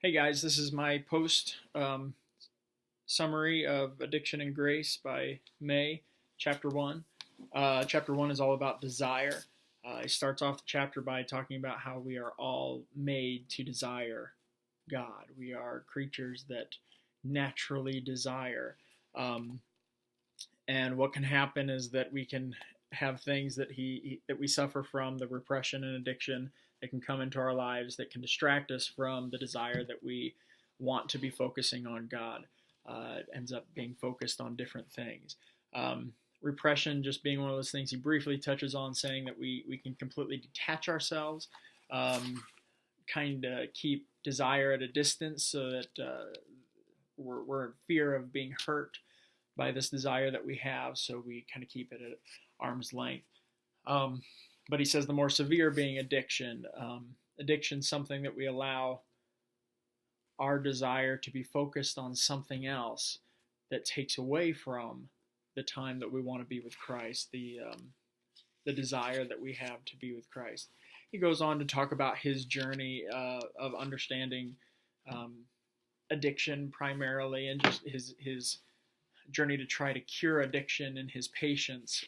Hey guys, this is my post summary of Addiction and Grace by May, Chapter 1. Chapter 1 is all about desire. He starts off the chapter by talking about how we are all made to desire God. We are creatures that naturally desire. Um, and what can happen is that we can have things that we suffer from, the repression and addiction that can come into our lives that can distract us from the desire that we want to be focusing on God. It ends up being focused on different things. Repression just being one of those things he briefly touches on, saying that we can completely detach ourselves, kind of keep desire at a distance so that we're in fear of being hurt by this desire that we have, so we kind of keep it at arm's length. Um, but he says the more severe being addiction. Addiction, something that we allow our desire to be focused on something else that takes away from the time that we want to be with Christ, the desire that we have to be with Christ. He goes on to talk about his journey of understanding um, addiction primarily, and just his journey to try to cure addiction and his patience,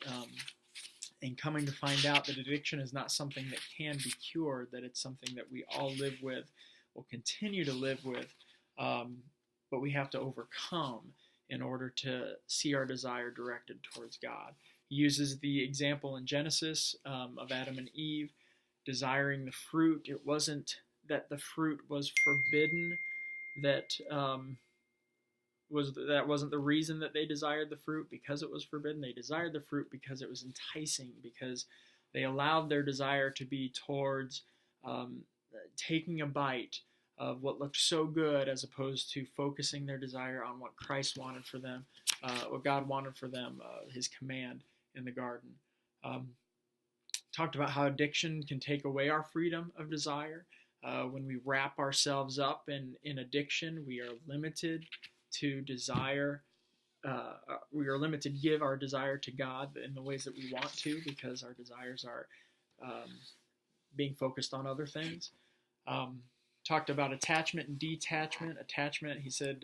and coming to find out that addiction is not something that can be cured, that it's something that we all live with, will continue to live with, um, but we have to overcome in order to see our desire directed towards God. He uses the example in Genesis of Adam and Eve desiring the fruit. It wasn't that the fruit was forbidden, that wasn't the reason that they desired the fruit because it was forbidden. They desired the fruit because it was enticing, because they allowed their desire to be towards taking a bite of what looked so good, as opposed to focusing their desire on what Christ wanted for them, what God wanted for them, his command in the garden. Um, Talked about how addiction can take away our freedom of desire. When we wrap ourselves up in addiction, we are limited to desire. We are limited to give our desire to God in the ways that we want to, because our desires are um, being focused on other things. Um, Talked about attachment and detachment. Attachment, he says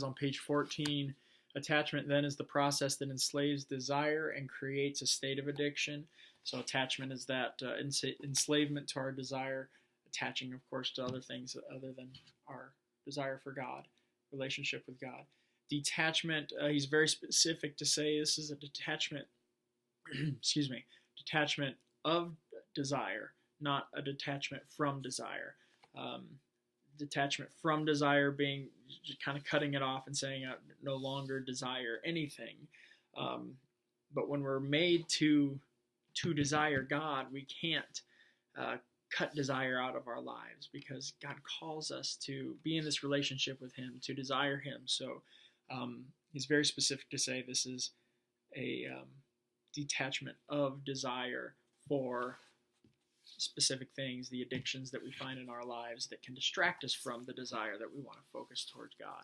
on page 14, attachment then is the process that enslaves desire and creates a state of addiction. So attachment is that enslavement to our desire, attaching, of course, to other things other than our desire for God, relationship with God. Detachment, he's very specific to say this is a detachment, excuse me, detachment of desire, not a detachment from desire. Um, Detachment from desire being just kind of cutting it off and saying I no longer desire anything. Um, but when we're made to desire God, we can't uh, cut desire out of our lives, because God calls us to be in this relationship with Him, to desire Him. So He's very specific to say this is a detachment of desire for specific things, the addictions that we find in our lives that can distract us from the desire that we want to focus towards God.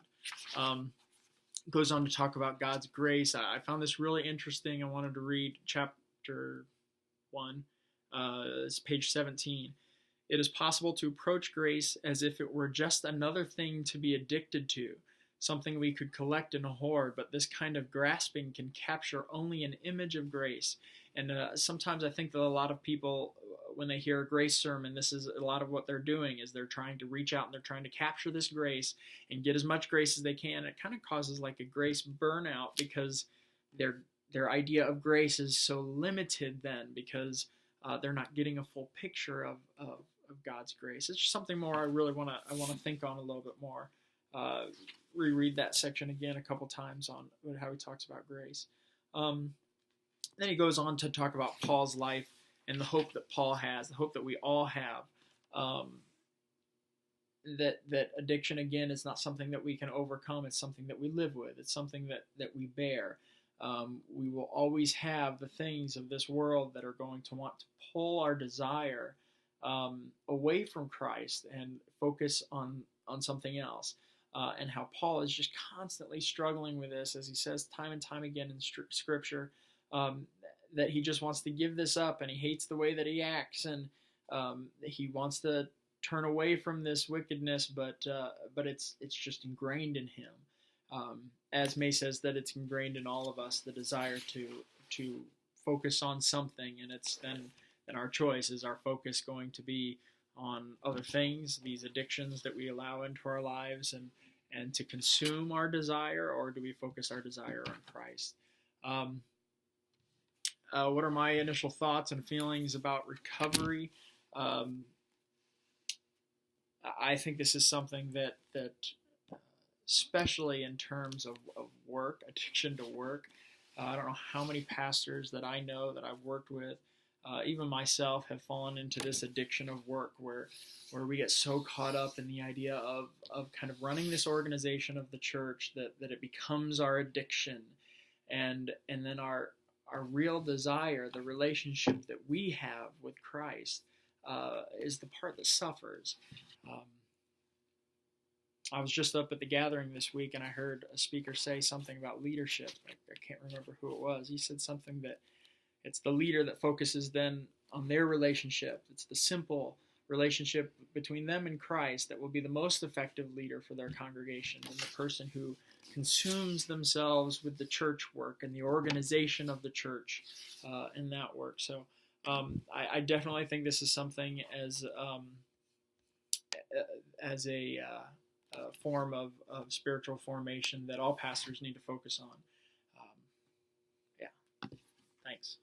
Goes on to talk about God's grace. I found this really interesting. I wanted to read chapter 1. It's page 17. It is possible to approach grace as if it were just another thing to be addicted to, something we could collect and hoard, but this kind of grasping can capture only an image of grace. And sometimes I think that a lot of people, when they hear a grace sermon, this is a lot of what they're doing, is they're trying to reach out and they're trying to capture this grace and get as much grace as they can. It kind of causes like a grace burnout, because their idea of grace is so limited then, because they're not getting a full picture of God's grace. It's just something more I want to think on a little bit more. Uh, Reread that section again a couple times on how he talks about grace. Um, then he goes on to talk about Paul's life and the hope that Paul has, the hope that we all have. Um, that addiction, again, is not something that we can overcome. It's something that we live with. It's something that we bear. We will always have the things of this world that are going to want to pull our desire away from Christ and focus on something else. And how Paul is just constantly struggling with this, as he says time and time again in Scripture, that he just wants to give this up, and he hates the way that he acts, and he wants to turn away from this wickedness, but it's just ingrained in him. As May says, that it's ingrained in all of us, the desire to focus on something, and it's then our choice. Is our focus going to be on other things, these addictions that we allow into our lives, and to consume our desire, or do we focus our desire on Christ? What are my initial thoughts and feelings about recovery? I think this is something that especially in terms of work, addiction to work. I don't know how many pastors that I know that I've worked with, even myself, have fallen into this addiction of work where we get so caught up in the idea of kind of running this organization of the church that it becomes our addiction, and then our real desire, the relationship that we have with Christ, is the part that suffers. I was just up at the gathering this week, and I heard a speaker say something about leadership. I can't remember who it was. He said something that it's the leader that focuses then on their relationship. It's the simple relationship between them and Christ that will be the most effective leader for their congregation, and the person who consumes themselves with the church work and the organization of the church in that work. So I definitely think this is something as a form of spiritual formation that all pastors need to focus on. Yeah, thanks.